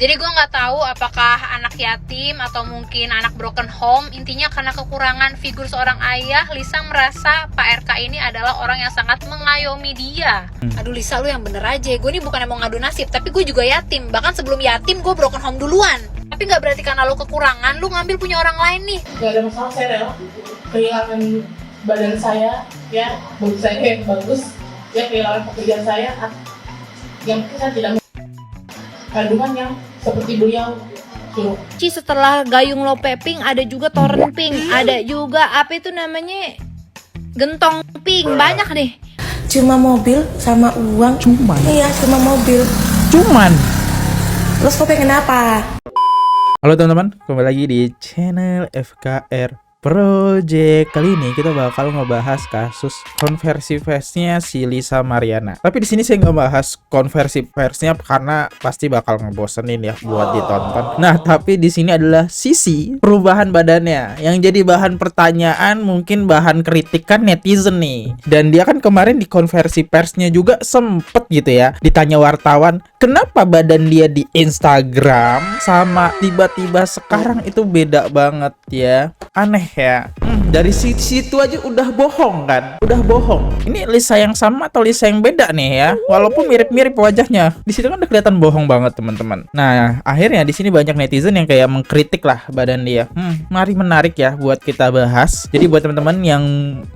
Jadi gue nggak tahu apakah anak yatim atau mungkin anak broken home. Intinya karena kekurangan figur seorang ayah, Lisa merasa Pak RK ini adalah orang yang sangat mengayomi dia. Aduh Lisa, lu yang bener aja. Gue nih bukan mau ngadu nasib, tapi gue juga yatim. Bahkan sebelum yatim gue broken home duluan. Tapi nggak berarti karena lu kekurangan, lu ngambil punya orang lain nih. Gak ada masalah, saya rela kehilangan badan saya, ya bagi saya bagus, ya kehilangan pekerjaan saya. Yang penting saya tidak kandungan yang seperti beliau suruh. Setelah Gayung Lope Pink ada juga Torrent Pink, ada juga apa itu namanya Gentong Pink, banyak deh. Cuma mobil sama uang. Iya, cuma mobil. Terus kau pengen apa? Halo teman-teman, kembali lagi di channel FKR Project. Kali ini kita bakal ngebahas kasus konversi persnya si Lisa Mariana. Tapi di sini saya nggak bahas konversi persnya karena pasti bakal ngebosenin ya buat ditonton. Nah, tapi di sini adalah sisi perubahan badannya yang jadi bahan pertanyaan, mungkin bahan kritikan netizen nih. Dan dia kan kemarin di konversi persnya juga sempet gitu ya ditanya wartawan, kenapa badan dia di Instagram sama tiba-tiba sekarang itu beda banget ya. Aneh ya. Dari situ aja udah bohong kan? Udah bohong. Ini Lisa yang sama atau Lisa yang beda nih ya? Walaupun mirip-mirip wajahnya. Di situ kan udah kelihatan bohong banget, teman-teman. Nah, akhirnya di sini banyak netizen yang kayak mengkritik lah badan dia. Mari menarik ya buat kita bahas. Jadi buat teman-teman yang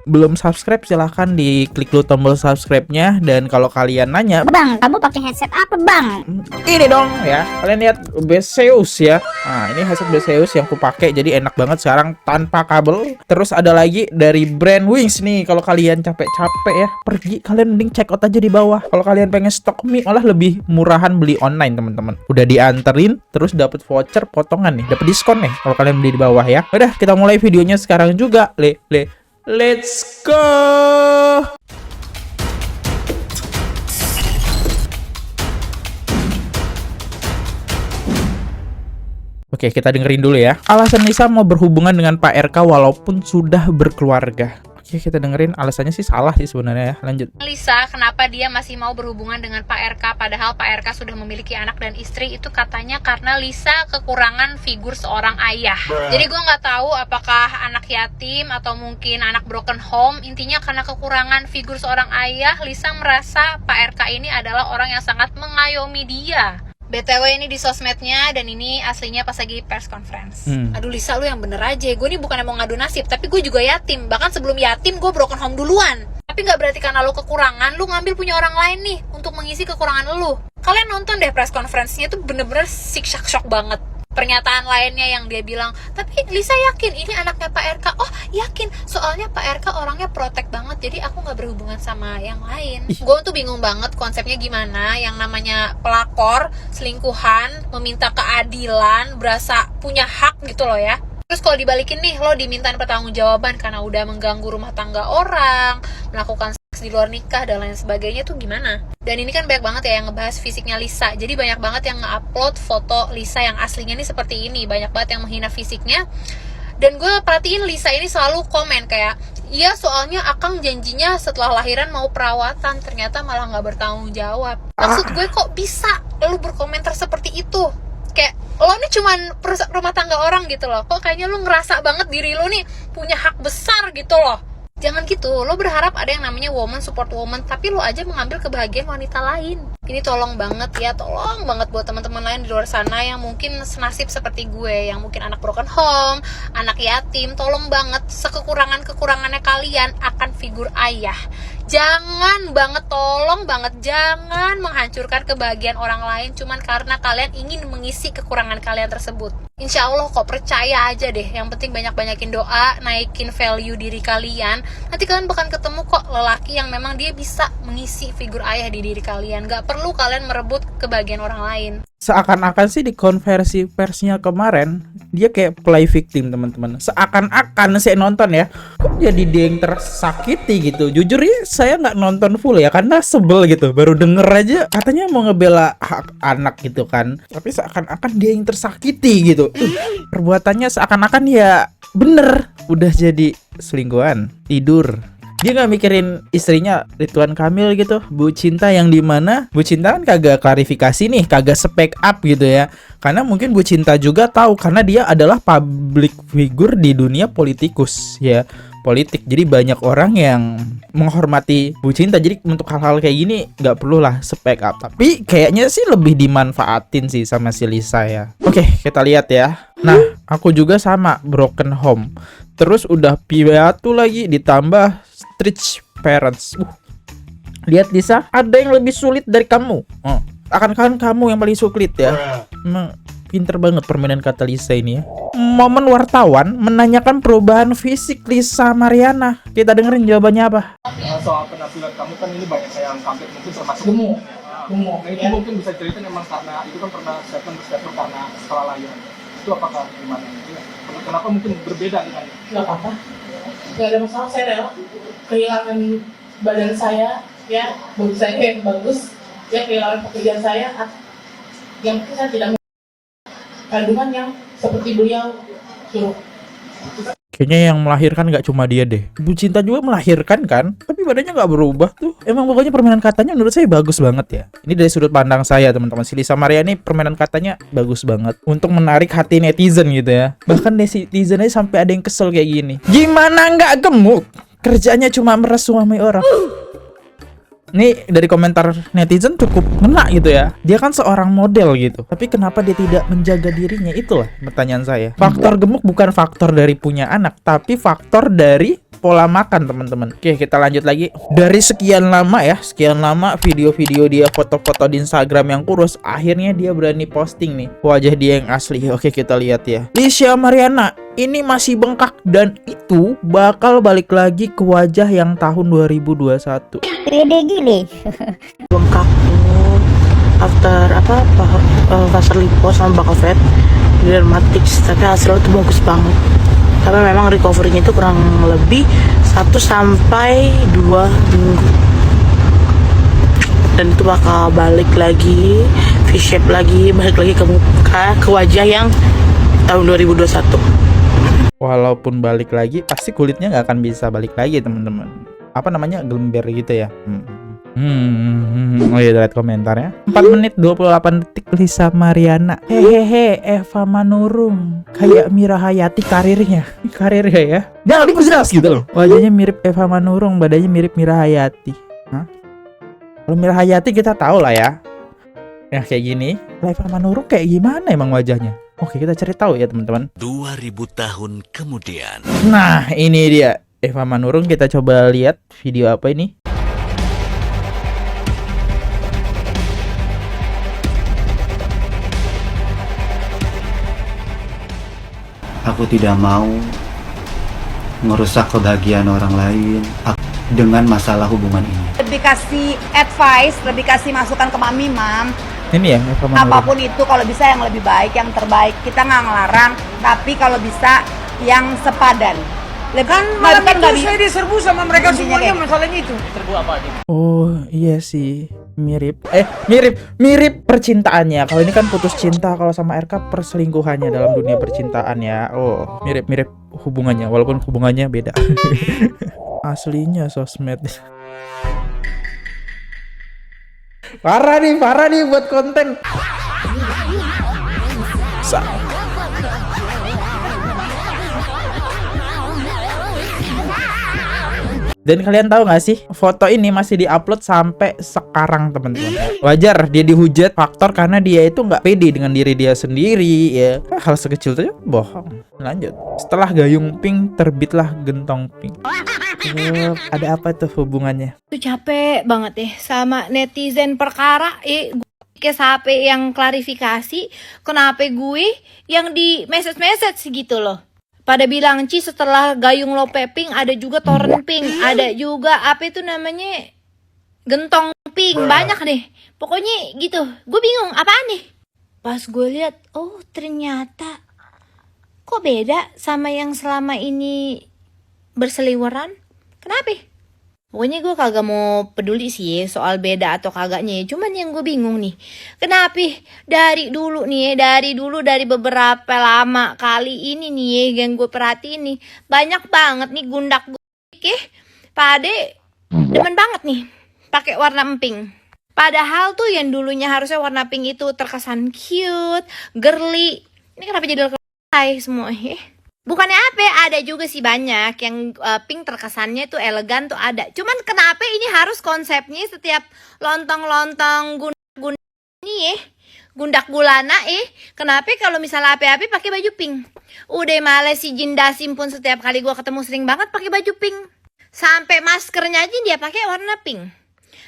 belum subscribe, silahkan diklik dulu tombol subscribe-nya. Dan kalau kalian nanya, Bang, kamu pakai headset apa, Bang? ini dong ya, kalian lihat Beseus ya. Nah, ini headset Beseus yang aku pakai, jadi enak banget sekarang tanpa kabel. Terus ada lagi dari brand Wings nih. Kalau kalian capek-capek ya pergi, kalian mending check out aja di bawah. Kalau kalian pengen stok mie, malah lebih murahan beli online, teman-teman. Udah dianterin, terus dapat voucher potongan nih, dapat diskon nih kalau kalian beli di bawah ya. Udah, kita mulai videonya sekarang juga. Let's go. Oke, kita dengerin dulu ya. Alasan Lisa mau berhubungan dengan Pak RK walaupun sudah berkeluarga. Oke, kita dengerin. Alasannya sih salah sih sebenarnya ya. Lanjut. Lisa, kenapa dia masih mau berhubungan dengan Pak RK padahal Pak RK sudah memiliki anak dan istri? Itu katanya karena Lisa kekurangan figur seorang ayah. Jadi gue nggak tahu apakah anak yatim atau mungkin anak broken home. Intinya karena kekurangan figur seorang ayah, Lisa merasa Pak RK ini adalah orang yang sangat mengayomi dia. BTW ini di sosmednya, dan ini aslinya pas lagi press conference. Aduh Lisa, lu yang bener aja. Gue nih bukan mau ngadu nasib, tapi gue juga yatim. Bahkan sebelum yatim gue broken home duluan. Tapi gak berarti karena lu kekurangan, lu ngambil punya orang lain nih untuk mengisi kekurangan lu. Kalian nonton deh press conference-nya tuh bener-bener shock banget. Pernyataan lainnya yang dia bilang, tapi Lisa yakin ini anaknya Pak RK. Oh yakin, soalnya Pak RK orangnya protek banget, jadi aku gak berhubungan sama yang lain. Gue tuh bingung banget konsepnya gimana. Yang namanya pelakor, selingkuhan, meminta keadilan, berasa punya hak gitu loh ya. Terus kalau dibalikin nih, lo dimintain pertanggungjawaban karena udah mengganggu rumah tangga orang, melakukan seks di luar nikah dan lain sebagainya, tuh gimana? Dan ini kan banyak banget ya yang ngebahas fisiknya Lisa. Jadi banyak banget yang nge-upload foto Lisa yang aslinya nih seperti ini. Banyak banget yang menghina fisiknya. Dan gue perhatiin Lisa ini selalu komen kayak, iya soalnya Akang janjinya setelah lahiran mau perawatan, ternyata malah gak bertanggung jawab. Maksud gue kok bisa lo berkomentar seperti itu? Kayak lo nih cuman rumah tangga orang gitu loh. Kok kayaknya lo ngerasa banget diri lo nih punya hak besar gitu loh. Jangan gitu, lo berharap ada yang namanya woman support woman, tapi lo aja mengambil kebahagiaan wanita lain. Ini tolong banget ya, tolong banget buat teman-teman lain di luar sana yang mungkin senasib seperti gue, yang mungkin anak broken home, anak yatim. Tolong banget, sekekurangan-kekurangannya kalian akan figur ayah. Jangan banget, tolong banget, jangan menghancurkan kebahagiaan orang lain cuman karena kalian ingin mengisi kekurangan kalian tersebut. Insya Allah kok, percaya aja deh. Yang penting banyak-banyakin doa, naikin value diri kalian. Nanti kalian bakal ketemu kok lelaki yang memang dia bisa mengisi figur ayah di diri kalian. Gak perlu kalian merebut kebahagiaan orang lain. Seakan-akan sih di konversi persnya kemarin dia kayak play victim, teman-teman. Seakan-akan saya nonton ya, kok jadi dia yang tersakiti gitu. Jujur ya, saya nggak nonton full ya karena sebel gitu. Baru denger aja katanya mau ngebela hak anak gitu kan, tapi seakan-akan dia yang tersakiti gitu. Perbuatannya seakan-akan ya bener udah jadi selingkuhan, tidur Dia nggak mikirin istrinya Ridwan Kamil gitu, Bu Cinta, yang dimana Bu Cinta kan kagak klarifikasi nih, kagak spek up gitu ya. Karena mungkin Bu Cinta juga tahu karena dia adalah public figure di dunia politikus ya, politik. Jadi banyak orang yang menghormati Bu Cinta. Jadi untuk hal-hal kayak gini nggak perlu lah spek up. Tapi kayaknya sih lebih dimanfaatin sih sama si Lisa ya. Oke, kita lihat ya. Nah, aku juga sama, broken home. Terus udah piatu lagi ditambah strict parents. Lihat Lisa, ada yang lebih sulit dari kamu. Akan kamu yang paling sulit ya. Emang pinter banget permainan kata Lisa ini ya. Momen wartawan menanyakan perubahan fisik Lisa Mariana. Kita dengerin jawabannya apa. Soal penampilan kamu kan ini banyak yang kaget, mungkin termasuk gemuk. Nah, itu mungkin bisa ceritain emang karena itu kan pernah statement karena setelah lahiran. Itu apakah gimana? Kenapa mungkin berbeda dengan? Nggak apa-apa, nggak ada masalah. Saya rela kehilangan badan saya ya, bagi saya yang bagus ya, kehilangan pekerjaan saya. Yang penting saya tidak mau kandungan yang seperti beliau suruh. Kayaknya yang melahirkan nggak cuma dia deh. Bu Cinta juga melahirkan kan, tapi badannya nggak berubah tuh. Emang pokoknya permainan katanya menurut saya bagus banget ya. Ini dari sudut pandang saya teman-teman. Si Lisa Mariana ini permainan katanya bagus banget untuk menarik hati netizen gitu ya. Bahkan netizen aja sampai ada yang kesel kayak gini. Gimana nggak gemuk? Kerjanya cuma meresuami orang. Nih dari komentar netizen cukup ngena gitu ya. Dia kan seorang model gitu, tapi kenapa dia tidak menjaga dirinya? Itulah pertanyaan saya. Faktor gemuk bukan faktor dari punya anak, tapi faktor dari pola makan teman-teman. Oke, kita lanjut lagi. Dari sekian lama video-video dia foto-foto di Instagram yang kurus, akhirnya dia berani posting nih wajah dia yang asli. Oke, kita lihat ya. Lisa Mariana ini masih bengkak dan itu bakal balik lagi ke wajah yang tahun 2021. Gede gile. Bengkak tuh after laser lipo sama bakal fat di dermatics, tapi hasilnya tuh bagus banget. Tapi memang recovery-nya itu kurang lebih 1 sampai 2 minggu. Dan itu bakal balik lagi, V-shape lagi, balik lagi ke muka, ke wajah yang tahun 2021. Walaupun balik lagi, pasti kulitnya nggak akan bisa balik lagi teman-teman. Apa namanya, gelember gitu ya. Oh iya, lihat komentarnya. 4 menit 28 detik Lisa Mariana. Hehehe, Eva Manurung. Kayak Mira Hayati karirnya ya. Jangan lebih jelas gitu loh. Wajahnya mirip Eva Manurung, badannya mirip Mira Hayati. Hah? Kalau Mira Hayati kita tahu lah ya. Ya kayak gini. Kalau Eva Manurung kayak gimana emang wajahnya? Oke, kita cari tahu ya teman-teman. 2000 tahun kemudian. Nah, ini dia Eva Manurung. Kita coba lihat video apa ini. Aku tidak mau merusak kebahagiaan orang lain dengan masalah hubungan ini. Lebih kasih advice, lebih kasih masukan ke Mami, Mam. Ini ya Eva Manurung. Apapun itu kalau bisa yang lebih baik, yang terbaik. Kita nggak ngelarang, tapi kalau bisa yang sepadan. Kan malam itu saya diserbu sama mereka semuanya masalahnya itu. Serbu apa aja? Oh iya sih, mirip percintaannya. Kalau ini kan putus cinta, kalau sama RK perselingkuhannya dalam dunia percintaan ya. Oh mirip hubungannya, walaupun hubungannya beda. Aslinya sosmed. Parah nih buat konten. Dan kalian tahu gak sih, foto ini masih diupload sampai sekarang teman-teman. Wajar dia dihujat faktor karena dia itu nggak pede dengan diri dia sendiri ya. Hal sekecil itu bohong. Lanjut. Setelah Gayung Pink terbitlah Gentong Pink. Ada apa tuh hubungannya? Tuh capek banget deh sama netizen perkara. Gue sampai yang klarifikasi, kenapa gue yang di message gitu loh. Pada bilang, Ci setelah Gayung Lope Pink ada juga Torrent Pink, ada juga apa itu namanya Gentong Pink, banyak deh. Pokoknya gitu, gue bingung apaan nih. Pas gue lihat, oh ternyata kok beda sama yang selama ini berseliweran. Kenapa? Pokoknya gue kagak mau peduli sih soal beda atau kagaknya. Cuman yang gue bingung nih, kenapa dari dulu dari beberapa lama kali ini nih yang gue perhatiin nih, banyak banget nih gundak Pak Ade demen banget nih pakai warna emping. Padahal tuh yang dulunya harusnya warna pink itu terkesan cute, girly. Ini kenapa jadi lebay semua? Bukannya apa ya, ada juga sih banyak yang pink terkesannya tuh elegan tuh ada. Cuman kenapa ini harus konsepnya setiap lontong-lontong gundak ini gundak gulana kenapa kalau misalnya api-api pakai baju pink? Udah males si Jindasim pun setiap kali gua ketemu sering banget pakai baju pink. Sampai maskernya aja dia pakai warna pink.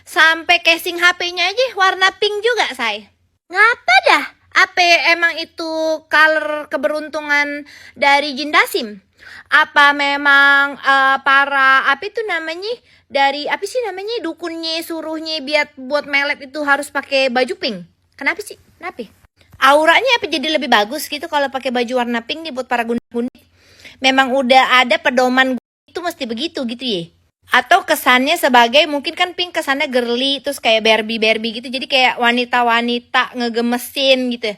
Sampai casing HP-nya aja warna pink juga, say. Ngapa dah? Apa emang itu color keberuntungan dari Jindasim? Apa memang para apa itu namanya dari apa sih namanya dukunnya suruhnya buat melet itu harus pakai baju pink? Kenapa sih? Kenapa? Auranya apa jadi lebih bagus gitu kalau pakai baju warna pink nih buat para gundik-gundik? Memang udah ada pedoman itu mesti begitu gitu ya? Atau kesannya sebagai mungkin kan pink kesannya girly terus kayak Barbie gitu, jadi kayak wanita-wanita ngegemesin gitu.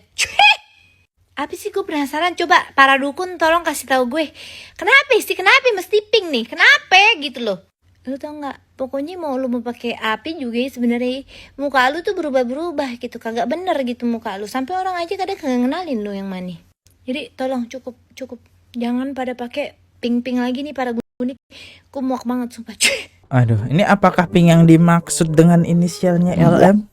Apa sih, gue penasaran. Coba para dukun tolong kasih tahu gue kenapa mesti pink nih, kenapa gitu loh. Lu tau nggak, pokoknya mau lu mau pakai api juga ya sebenarnya muka lu tuh berubah gitu, kagak bener gitu muka lu, sampai orang aja kadang kagak ngenalin lu yang mana. Jadi tolong cukup jangan pada pakai pink lagi nih para unik, aku muak banget sumpah. Aduh, ini apakah pink yang dimaksud dengan inisialnya LM?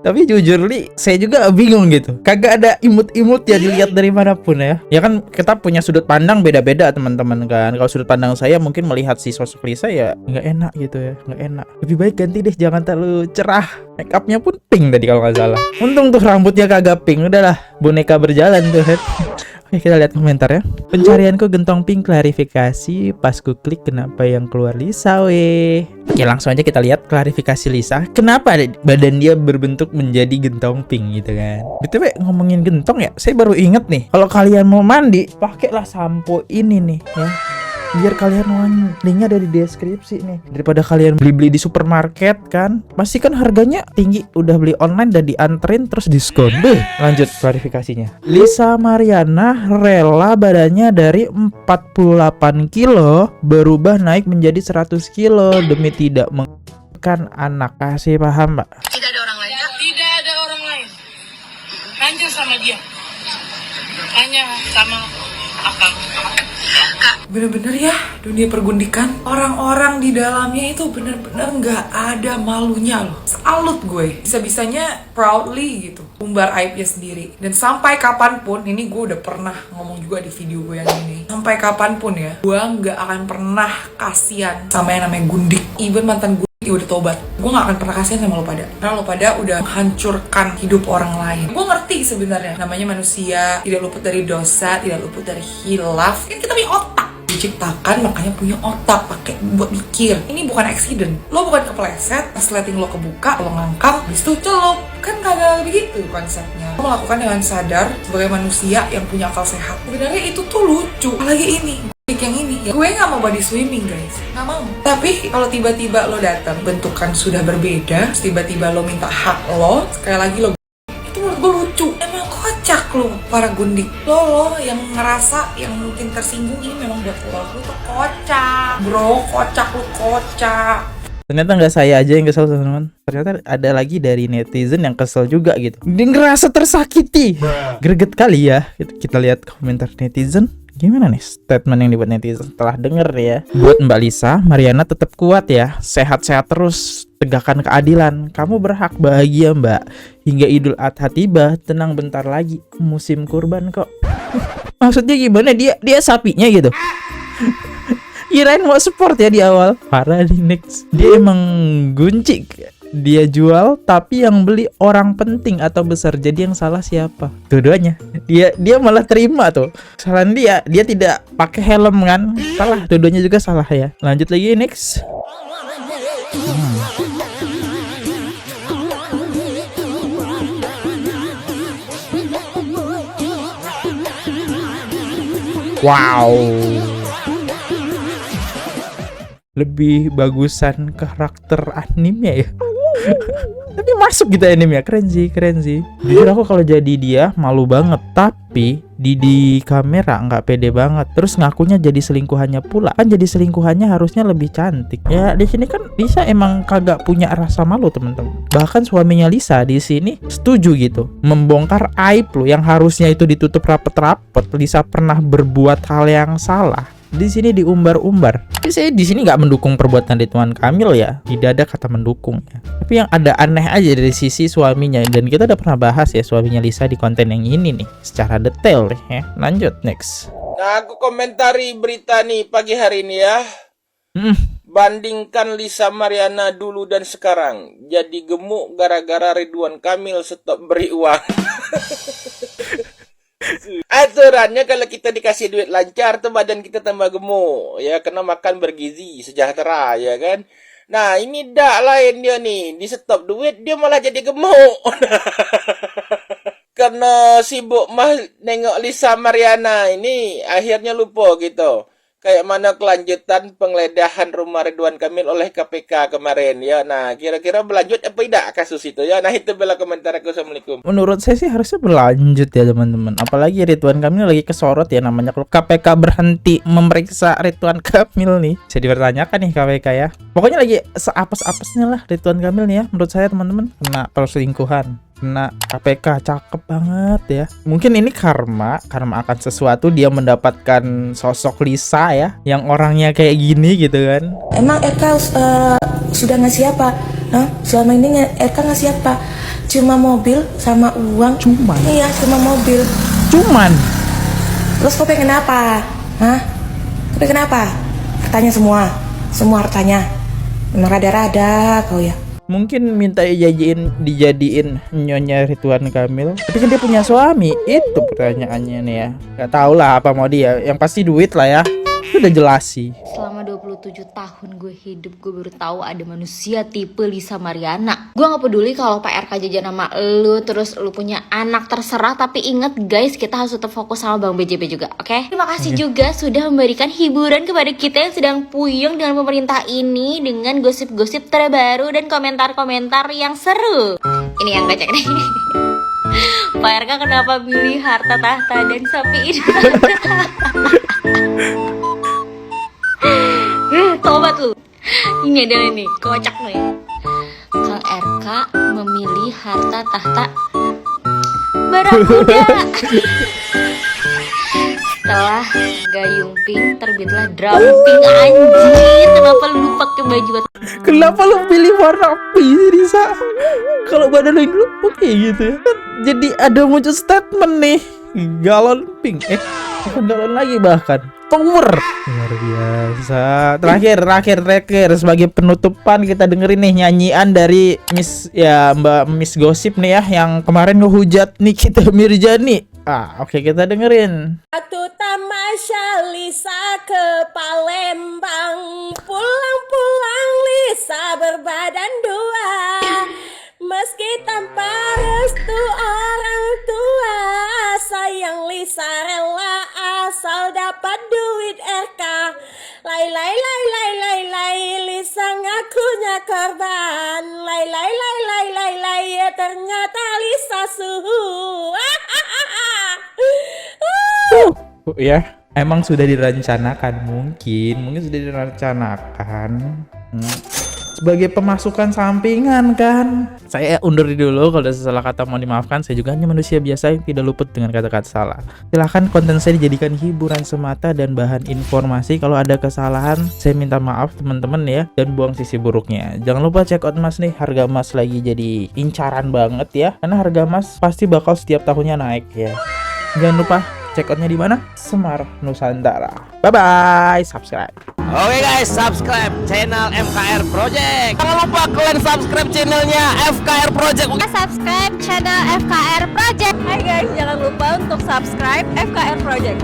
Tapi jujur li, saya juga bingung gitu. Kagak ada imut-imut ya dilihat dari manapun ya. Ya kan kita punya sudut pandang beda-beda teman-teman kan. Kalau sudut pandang saya mungkin melihat si sosok Lisa ya nggak enak gitu ya, nggak enak. Lebih baik ganti deh, jangan terlalu cerah. Make upnya pun pink tadi kalau nggak salah. Untung tuh rambutnya kagak pink, udahlah boneka berjalan tuh. Oke, kita lihat komentar ya. Pencarianku gentong pink klarifikasi. Pas ku klik kenapa yang keluar Lisa weh. Oke, langsung aja kita lihat klarifikasi Lisa. Kenapa badan dia berbentuk menjadi gentong pink gitu kan. BTW ngomongin gentong ya, saya baru inget nih. Kalau kalian mau mandi, pakailah sampo ini nih ya. Biar kalian linknya ada di deskripsi nih. Daripada kalian beli-beli di supermarket kan, pasti kan harganya tinggi. Udah beli online dan dianterin terus diskon. Lanjut klarifikasinya. Lisa Mariana rela badannya dari 48 kilo berubah naik menjadi 100 kilo demi tidak mengekan anak. Kasih paham, Mbak? Tidak ada orang lain. Tidak ada orang lain. Hanya sama dia. Hanya sama akang. Bener-bener ya, dunia pergundikan orang-orang di dalamnya itu bener-bener nggak ada malunya loh. Salut gue, bisa-bisanya proudly gitu umbar aibnya sendiri. Dan sampai kapanpun, ini gue udah pernah ngomong juga di video gue yang ini, sampai kapanpun ya, gue nggak akan pernah kasihan sama yang namanya gundik. Even mantan gue udah tobat, gue gak akan pernah kasihan sama lo pada, karena lo pada udah menghancurkan hidup orang lain. Gue ngerti sebenarnya namanya manusia tidak luput dari dosa, tidak luput dari hilaf. Kan kita punya otak, diciptakan makanya punya otak, pakai buat mikir. Ini bukan accident, lo bukan kepleset, pas lighting lo kebuka, lo ngangkang, habis itu celup. Kan kagak begitu konsepnya. Lo melakukan dengan sadar sebagai manusia yang punya akal sehat. Sebenarnya itu tuh lucu. Apalagi ini yang ini ya, gue nggak mau body swimming guys, nggak mau. Tapi kalau tiba-tiba lo datang bentukan sudah berbeda, tiba-tiba lo minta hak lo, sekali lagi lo, itu menurut gue lucu. Emang kocak lo para gundik. Lo yang ngerasa yang mungkin tersinggung, ini memang buat lo tuh kocak bro, kocak lo, kocak. Ternyata nggak saya aja yang kesel teman-teman. Ternyata ada lagi dari netizen yang kesel juga gitu. Dia ngerasa tersakiti. Greget kali ya. Kita lihat komentar netizen. Gimana nih statement yang dibuat netizen setelah denger ya. Buat Mbak Lisa, Mariana tetap kuat ya. Sehat-sehat terus. Tegakkan keadilan. Kamu berhak bahagia Mbak. Hingga Idul Adha tiba. Tenang bentar lagi. Musim kurban kok. Maksudnya gimana? Dia sapinya gitu. Kirain mau support ya di awal. Parah nih next. Dia emang guncik. Dia jual tapi yang beli orang penting atau besar. Jadi yang salah siapa? Dua-duanya. Dia malah terima tuh. Kesalahan dia tidak pakai helm kan. Salah, dua-duanya juga salah ya. Lanjut lagi next. Wow. Lebih bagusan karakter anime ya. Tapi masuk gitu anime ya, keren sih. Jujur aku kalau jadi dia malu banget. Tapi di kamera nggak pede banget, terus ngakunya jadi selingkuhannya pula. Kan jadi selingkuhannya harusnya lebih cantik. Ya di sini kan Lisa emang kagak punya rasa malu teman-teman. Bahkan suaminya Lisa di sini setuju gitu membongkar aib lo yang harusnya itu ditutup rapet-rapet. Lisa pernah berbuat hal yang salah, di sini diumbar-umbar. Tapi saya di sini nggak mendukung perbuatan Ridwan Kamil ya, tidak ada kata mendukung ya. Tapi yang ada aneh aja dari sisi suaminya, dan kita udah pernah bahas ya suaminya Lisa di konten yang ini nih secara detail nih ya. Lanjut next. Nah, aku komentari berita nih pagi hari ini ya. Bandingkan Lisa Mariana dulu dan sekarang. Jadi gemuk gara-gara Ridwan Kamil stop beri uang. Aturannya kalau kita dikasih duit lancar tuh badan kita tambah gemuk ya, kena makan bergizi sejahtera ya kan. Nah ini dak lain dia nih, di stop duit dia malah jadi gemuk. Karena sibuk mah nengok Lisa Mariana ini akhirnya lupa gitu. Kayak mana kelanjutan penggeledahan rumah Ridwan Kamil oleh KPK kemarin ya. Nah, kira-kira berlanjut apa tidak kasus itu ya. Nah, itu bela komentar aku. Assalamualaikum. Menurut saya sih harusnya berlanjut ya teman-teman. Apalagi Ridwan Kamil lagi kesorot ya namanya. Kalau KPK berhenti memeriksa Ridwan Kamil nih, bisa dipertanyakan nih KPK ya. Pokoknya lagi seapes-apesnya lah Ridwan Kamil nih ya. Menurut saya teman-teman, kena perselingkuhan, kena KPK, cakep banget ya. Mungkin ini karma akan sesuatu, dia mendapatkan sosok Lisa ya, yang orangnya kayak gini gitu kan. Emang RK sudah ngasih apa? Hah? Selama ini RK ngasih apa? Cuma mobil sama uang. Cuman? Iya, cuma mobil. Cuman? Terus kau pengen apa? Hah? Kau pengen apa? Hartanya semua hartanya. Memang rada-rada kau ya. Mungkin minta dijadiin nyonya Ridwan Kamil. Tapi kan dia punya suami. Itu pertanyaannya nih ya. Gak tau lah apa mau dia. Yang pasti duit lah ya. Itu udah jelas sih. Selama 27 tahun gue hidup, gue baru tahu ada manusia tipe Lisa Mariana. Gue gak peduli kalau Pak RK jajan sama lu, terus lu punya anak, terserah. Tapi inget guys, kita harus tetap fokus sama Bang BJB juga, oke? Terima kasih juga sudah memberikan hiburan kepada kita yang sedang puyeng dengan pemerintah ini, dengan gosip-gosip terbaru dan komentar-komentar yang seru. Ini yang gue cek nih. Pak RK kenapa pilih harta tahta dan sapi ini? Tobat lu. Ini adalah nih, kocak nih. Kang RK memilih harta tahta barakuda. Setelah Gayung Pink terbitlah Drumping. Anjir, kenapa lu pakai baju? Kenapa lu pilih warna pink Risa? Kalau badan lu oke gitu ya. Jadi ada muncul statement nih, galon pink. Bukan galon lagi bahkan. Tower. Luar biasa. Terakhir sebagai penutupan kita dengerin nih nyanyian dari Mbak Miss Gosip nih ya, yang kemarin ngehujat Nikita Mirzani. Oke, kita dengerin. Waktu tamasya Lisa ke Palembang, pulang-pulang Lisa berbadan dua. Meski tanpa restu orang tua, sayang Lisa rela asal dapat duit RK. Lai Lisa ngakunya korban. Lai ternyata Lisa suhu. Ya, emang sudah direncanakan, mungkin sudah direncanakan sebagai pemasukan sampingan kan. Saya undur dulu, kalau ada salah kata mau dimaafkan. Saya juga hanya manusia biasa yang tidak luput dengan kata-kata salah. Silahkan konten saya dijadikan hiburan semata dan bahan informasi. Kalau ada kesalahan saya minta maaf teman-teman ya, dan buang sisi buruknya. Jangan lupa check out emas nih, harga emas lagi jadi incaran banget ya, karena harga emas pasti bakal setiap tahunnya naik ya. Jangan lupa check outnya di mana? Semar Nusantara. Bye bye, subscribe. Oke guys, subscribe channel FKR Project. Jangan lupa kalian subscribe channelnya FKR Project. Subscribe channel FKR Project. Hai guys, jangan lupa untuk subscribe FKR Project.